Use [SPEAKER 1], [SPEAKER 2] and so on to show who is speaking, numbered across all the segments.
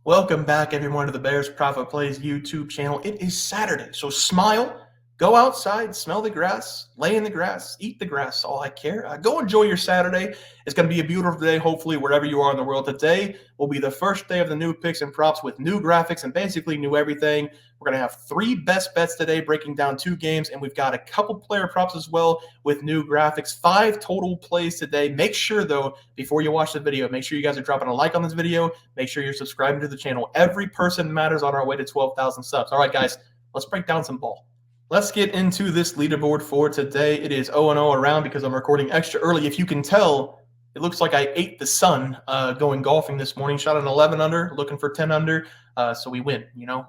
[SPEAKER 1] Welcome back, everyone, to the Bears Profit Plays YouTube channel. It is Saturday, so smile, go outside, smell the grass, lay in the grass, eat the grass, all I care. Go enjoy your Saturday. It's going to be a beautiful day, hopefully, wherever you are in the world. Today will be the first day of the new picks and props with new graphics and basically new everything. We're going to have 3 best bets today, breaking down 2 games, and we've got a couple player props as well with new graphics. 5 total plays today. Make sure, though, before you watch the video, make sure you guys are dropping a like on this video. Make sure you're subscribing to the channel. Every person matters on our way to 12,000 subs. All right, guys, let's break down some ball. Let's get into this leaderboard for today. It is 0-0 around because I'm recording extra early. If you can tell, it looks like I ate the sun going golfing this morning. Shot an 11 under, looking for 10 under. So we win,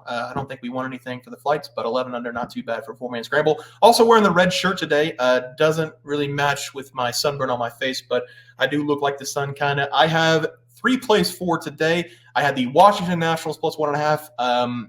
[SPEAKER 1] I don't think we won anything for the flights, but 11 under, not too bad for a 4-man scramble. Also wearing the red shirt today. Doesn't really match with my sunburn on my face, but I do look like the sun kind of. I have 3 plays for today. I had the Washington Nationals plus 1.5,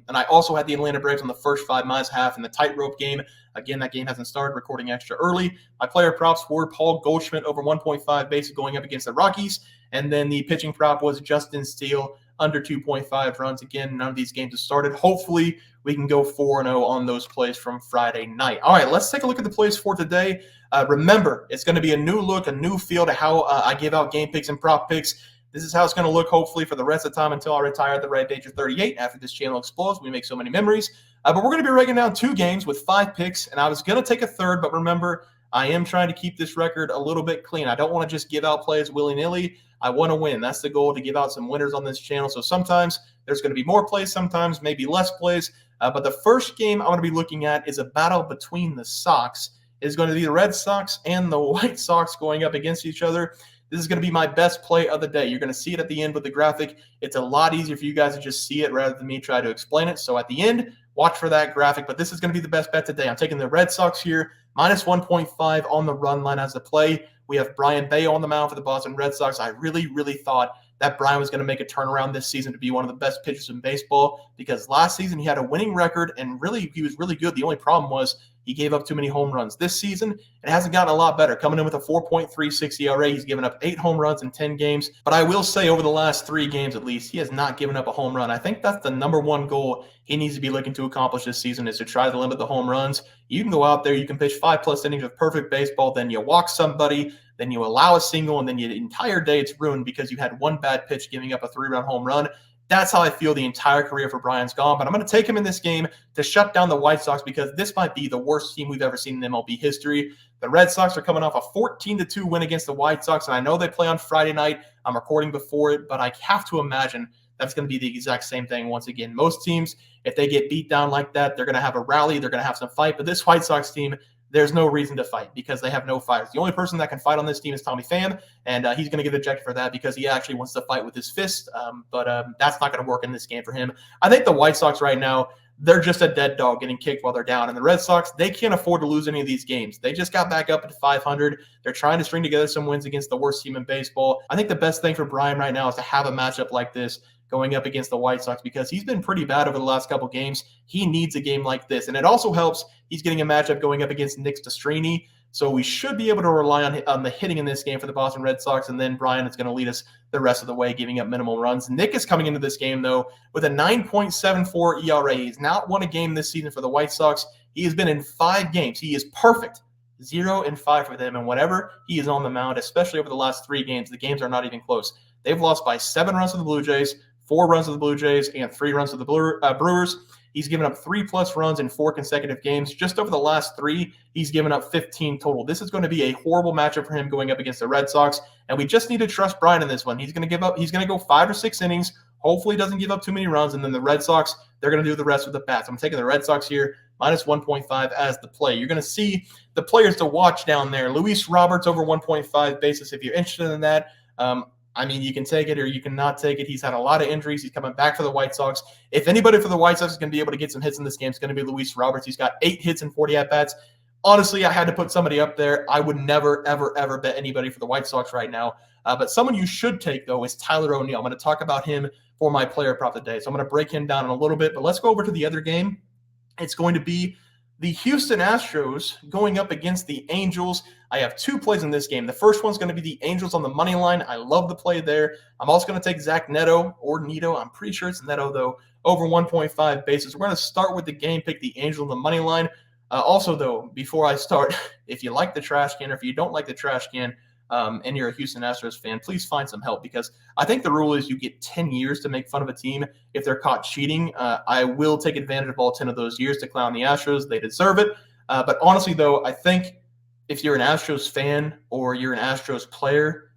[SPEAKER 1] and I also had the Atlanta Braves on the first 5 minus half in the tightrope game. Again, that game hasn't started, recording extra early. My player props were Paul Goldschmidt over 1.5 bases going up against the Rockies, and then the pitching prop was Justin Steele under 2.5 runs. Again, none of these games have started. Hopefully, we can go 4-0 on those plays from Friday night. All right, let's take a look at the plays for today. Remember, it's going to be a new look, a new feel to how I give out game picks and prop picks. This is how it's going to look, hopefully, for the rest of the time until I retire at the right age of 38. After this channel explodes, we make so many memories. But we're going to be breaking down 2 games with 5 picks, and I was going to take a third, but remember, I am trying to keep this record a little bit clean. I don't want to just give out plays willy-nilly. I want to win. That's the goal, to give out some winners on this channel. So sometimes there's going to be more plays, sometimes maybe less plays. But the first game I'm going to be looking at is a battle between the Sox. It's going to be the Red Sox and the White Sox going up against each other. This is going to be my best play of the day. You're going to see it at the end with the graphic. It's a lot easier for you guys to just see it rather than me try to explain it. So at the end, watch for that graphic. But this is going to be the best bet today. I'm taking the Red Sox here, minus 1.5 on the run line as a play. We have Brian Bayo on the mound for the Boston Red Sox. I really thought that Brian was going to make a turnaround this season to be one of the best pitchers in baseball, because last season he had a winning record and really he was really good. The only problem was he gave up too many home runs. This season, it hasn't gotten a lot better. Coming in with a 4.36 ERA, he's given up 8 home runs in 10 games. But I will say over the last 3 games at least, he has not given up a home run. I think that's the #1 goal he needs to be looking to accomplish this season, is to try to limit the home runs. You can go out there, you can pitch 5+ innings of perfect baseball, then you walk somebody, then you allow a single, and then the entire day it's ruined because you had one bad pitch giving up a 3-run home run. That's how I feel the entire career for Brian's gone. But I'm going to take him in this game to shut down the White Sox, because this might be the worst team we've ever seen in MLB history. The Red Sox are coming off a 14-2 win against the White Sox, and I know they play on Friday night. I'm recording before it, but I have to imagine that's going to be the exact same thing once again. Most teams, if they get beat down like that, they're going to have a rally, they're going to have some fight. But this White Sox team, there's no reason to fight because they have no fighters. The only person that can fight on this team is Tommy Pham, and he's going to get ejected for that because he actually wants to fight with his fist. But that's not going to work in this game for him. I think the White Sox right now, they're just a dead dog getting kicked while they're down. And the Red Sox, they can't afford to lose any of these games. They just got back up at 500. They're trying to string together some wins against the worst team in baseball. I think the best thing for Brian right now is to have a matchup like this going up against the White Sox, because he's been pretty bad over the last couple games. He needs a game like this. And it also helps he's getting a matchup going up against Nick Stastrini. So we should be able to rely on the hitting in this game for the Boston Red Sox. And then Brian is going to lead us the rest of the way, giving up minimal runs. Nick is coming into this game, though, with a 9.74 ERA. He's not won a game this season for the White Sox. He has been in 5 games. He is perfect. 0-5 for them. And whenever he is on the mound, especially over the last 3 games, the games are not even close. They've lost by 7 runs to the Blue Jays, 4 runs to the Blue Jays, and 3 runs to the Brewers. He's given up 3+ runs in 4 consecutive games. Just over the last 3, he's given up 15 total. This is going to be a horrible matchup for him going up against the Red Sox, and we just need to trust Brian in this one. He's going to go 5 or 6 innings. Hopefully he doesn't give up too many runs, and then the Red Sox, they're going to do the rest with the bats. I'm taking the Red Sox here, minus 1.5 as the play. You're going to see the players to watch down there. Luis Roberts over 1.5 basis. If you're interested in that, I mean, you can take it or you can not take it. He's had a lot of injuries. He's coming back for the White Sox. If anybody for the White Sox is going to be able to get some hits in this game, it's going to be Luis Roberts. He's got 8 hits and 40 at-bats. Honestly, I had to put somebody up there. I would never, ever bet anybody for the White Sox right now. But someone you should take, though, is Tyler O'Neill. I'm going to talk about him for my player prop today. So I'm going to break him down in a little bit. But let's go over to the other game. It's going to be the Houston Astros going up against the Angels. I have two plays in this game. The first one's going to be the Angels on the money line. I love the play there. I'm also going to take Zach Neto or Neto. I'm pretty sure it's Neto, though, over 1.5 bases. We're going to start with the game, pick the Angels on the money line. Also, though, before I start, if you like the trash can or if you don't like the trash can, and you're a Houston Astros fan, please find some help, because I think the rule is you get 10 years to make fun of a team if they're caught cheating. I will take advantage of all 10 of those years to clown the Astros. They deserve it. But honestly, though, I think if you're an Astros fan or you're an Astros player,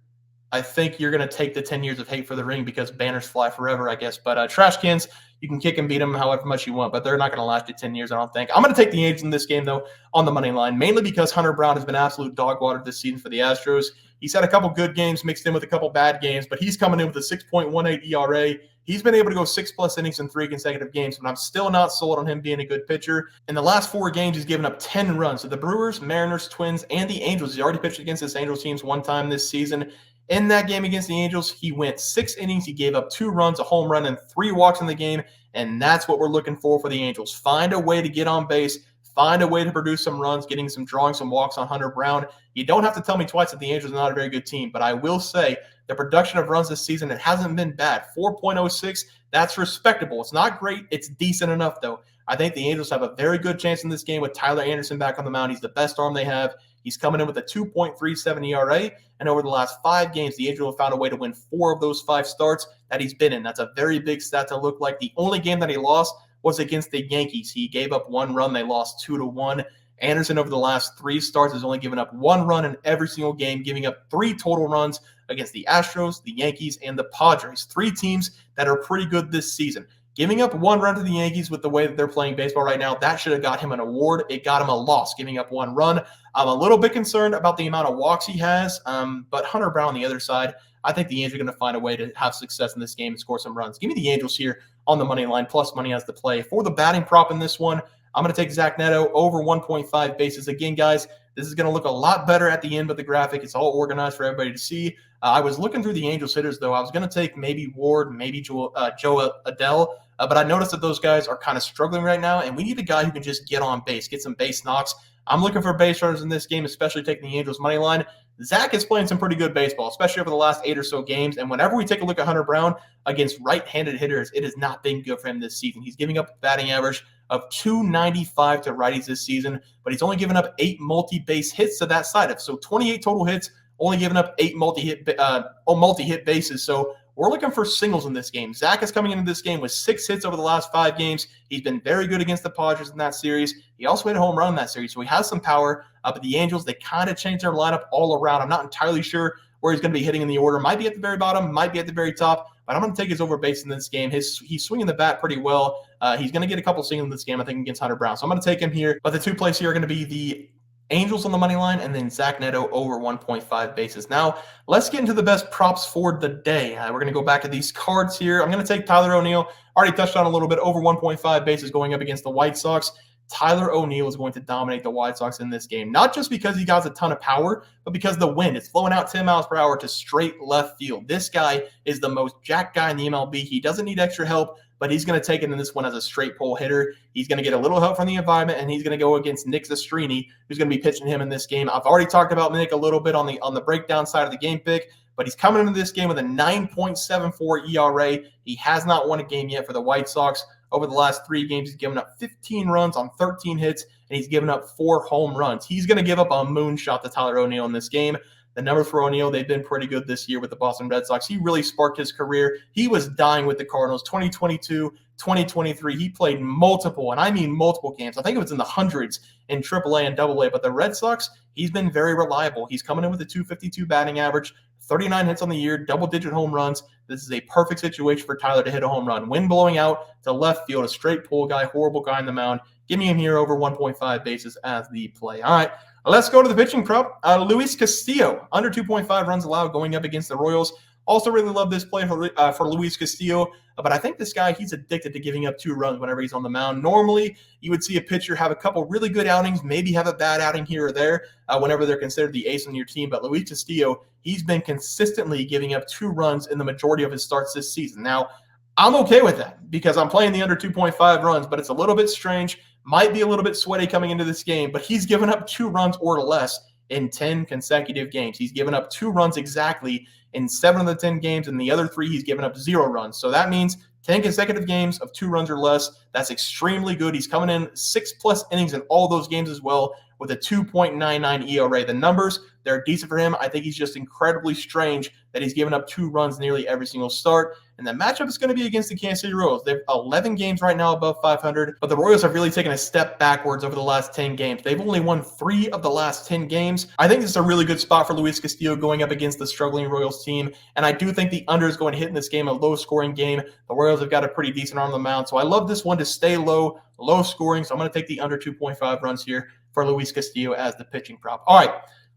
[SPEAKER 1] I think you're going to take the 10 years of hate for the ring, because banners fly forever, I guess. But trash cans, you can kick and beat them however much you want, but they're not going to last you 10 years, I don't think. I'm going to take the Angels in this game, though, on the money line, mainly because Hunter Brown has been absolute dog water this season for the Astros. He's had a couple good games mixed in with a couple bad games, but he's coming in with a 6.18 ERA. He's been able to go 6+ innings in 3 consecutive games, but I'm still not sold on him being a good pitcher. In the last 4 games, he's given up 10 runs to the Brewers, Mariners, Twins, and the Angels. He's already pitched against this Angels teams one time this season. In that game against the Angels, he went 6 innings. He gave up 2 runs, a home run, and 3 walks in the game, and that's what we're looking for the Angels. Find a way to get on base. Find a way to produce some runs, drawing some walks on Hunter Brown. You don't have to tell me twice that the Angels are not a very good team, but I will say the production of runs this season, it hasn't been bad. 4.06, that's respectable. It's not great. It's decent enough, though. I think the Angels have a very good chance in this game with Tyler Anderson back on the mound. He's the best arm they have. He's coming in with a 2.37 ERA, and over the last 5 games, the Angels have found a way to win 4 of those 5 starts that he's been in. That's a very big stat to look like. The only game that he lost was against the Yankees. He gave up 1 run. They lost 2-1. Anderson, over the last 3 starts, has only given up 1 run in every single game, giving up 3 total runs against the Astros, the Yankees, and the Padres. 3 teams that are pretty good this season. Giving up 1 run to the Yankees with the way that they're playing baseball right now, that should have got him an award. It got him a loss, giving up 1 run. I'm a little bit concerned about the amount of walks he has, but Hunter Brown on the other side, I think the Angels are going to find a way to have success in this game and score some runs. Give me the Angels here on the money line, plus money as the play. For the batting prop in this one, I'm going to take Zach Neto over 1.5 bases. Again, guys, this is going to look a lot better at the end of the graphic. It's all organized for everybody to see. I was looking through the Angels hitters, though. I was going to take maybe Ward, maybe Joe Adell, but I noticed that those guys are kind of struggling right now, and we need a guy who can just get on base, get some base knocks. I'm looking for base runners in this game, especially taking the Angels' money line. Zach is playing some pretty good baseball, especially over the last 8 or so games. And whenever we take a look at Hunter Brown against right-handed hitters, it has not been good for him this season. He's giving up a batting average of 295 to righties this season, but he's only given up 8 multi-base hits to that side. So 28 total hits, only giving up 8 multi-hit bases. So we're looking for singles in this game. Zach is coming into this game with 6 hits over the last 5 games. He's been very good against the Padres in that series. He also hit a home run in that series, so he has some power. But the Angels, they kind of changed their lineup all around. I'm not entirely sure where he's going to be hitting in the order. Might be at the very bottom, might be at the very top, but I'm going to take his over base in this game. He's swinging the bat pretty well. He's going to get a couple singles in this game, I think, against Hunter Brown. So I'm going to take him here. But the 2 plays here are going to be the Angels on the money line, and then Zach Neto over 1.5 bases. Now, let's get into the best props for the day. We're going to go back to these cards here. I'm going to take Tyler O'Neill. Already touched on a little bit, over 1.5 bases going up against the White Sox. Tyler O'Neill is going to dominate the White Sox in this game, not just because he got a ton of power, but because the wind is flowing out 10 miles per hour to straight left field. This guy is the most jacked guy in the MLB. He doesn't need extra help, but he's going to take it in this one as a straight pole hitter. He's going to get a little help from the environment, and he's going to go against Nick Zastrini, who's going to be pitching him in this game. I've already talked about Nick a little bit on the breakdown side of the game pick, but he's coming into this game with a 9.74 ERA. He has not won a game yet for the White Sox. Over the last 3 games, he's given up 15 runs on 13 hits, and he's given up 4 home runs. He's going to give up a moonshot to Tyler O'Neill in this game. The numbers for O'Neill, they've been pretty good this year with the Boston Red Sox. He really sparked his career. He was dying with the Cardinals. 2022, 2023, he played multiple, and I mean multiple games. I think it was in the hundreds in AAA and AA, but the Red Sox, he's been very reliable. He's coming in with a 252 batting average, 39 hits on the year, double-digit home runs. This is a perfect situation for Tyler to hit a home run. Wind blowing out to left field, a straight pull guy, horrible guy on the mound. Give me him here over 1.5 bases as the play. All right, let's go to the pitching prop. Luis Castillo, under 2.5 runs allowed going up against the Royals. Also really love this play for Luis Castillo, but I think this guy, he's addicted to giving up 2 runs whenever he's on the mound. Normally, you would see a pitcher have a couple really good outings, maybe have a bad outing here or there whenever they're considered the ace on your team. But Luis Castillo, he's been consistently giving up 2 runs in the majority of his starts this season. Now, I'm okay with that because I'm playing the under 2.5 runs, but it's a little bit strange might be a little bit sweaty coming into this game, but he's given up 2 runs or less in 10 consecutive games. He's given up 2 runs exactly in 7 of the 10 games, and the other 3 he's given up 0 runs. So that means 10 consecutive games of 2 runs or less. That's extremely good. He's coming in 6+ innings in all those games as well with a 2.99 ERA. The numbers, they're decent for him. I think he's just incredibly strange that he's given up 2 runs nearly every single start. And the matchup is going to be against the Kansas City Royals. They have 11 games right now above 500, but the Royals have really taken a step backwards over the last 10 games. They've only won 3 of the last 10 games. I think this is a really good spot for Luis Castillo going up against the struggling Royals team, and I do think the under is going to hit in this game, a low-scoring game. The Royals have got a pretty decent arm on the mound, so I love this one to stay low scoring, so I'm going to take the under 2.5 runs here for Luis Castillo as the pitching prop. All right.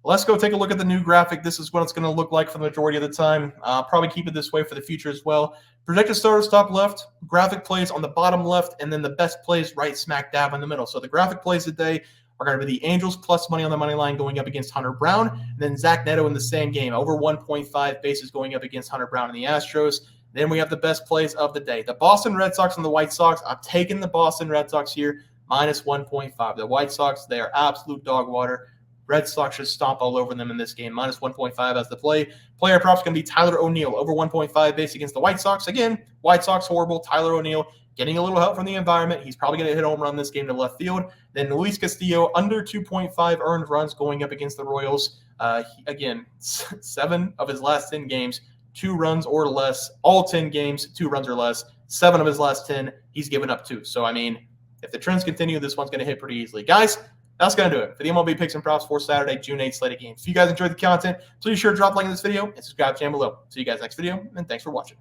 [SPEAKER 1] Let's go take a look at the new graphic. This is what it's going to look like for the majority of the time. Probably keep it this way for the future as well. Projected starters top left, graphic plays on the bottom left, and then the best plays right smack dab in the middle. So the graphic plays today are going to be the Angels plus money on the money line going up against Hunter Brown, and then Zach Neto in the same game, over 1.5 bases going up against Hunter Brown and the Astros. Then we have the best plays of the day. The Boston Red Sox and the White Sox. I'm taking the Boston Red Sox here, minus 1.5. The White Sox, they are absolute dog water. Red Sox should stomp all over them in this game. Minus 1.5 as the play. Player props going to be Tyler O'Neill, over 1.5 base against the White Sox. Again, White Sox horrible. Tyler O'Neill getting a little help from the environment. He's probably going to hit a home run this game to left field. Then Luis Castillo, under 2.5 earned runs going up against the Royals. Again, 7 of his last 10 games, 2 runs or less. All 10 games, 2 runs or less. 7 of his last 10, he's given up 2. So, I mean, if the trends continue, this one's going to hit pretty easily. Guys, that's going to do it for the MLB picks and props for Saturday, June 8th slated games. If you guys enjoyed the content, please be sure to drop a like in this video and subscribe to the channel below. See you guys next video, and thanks for watching.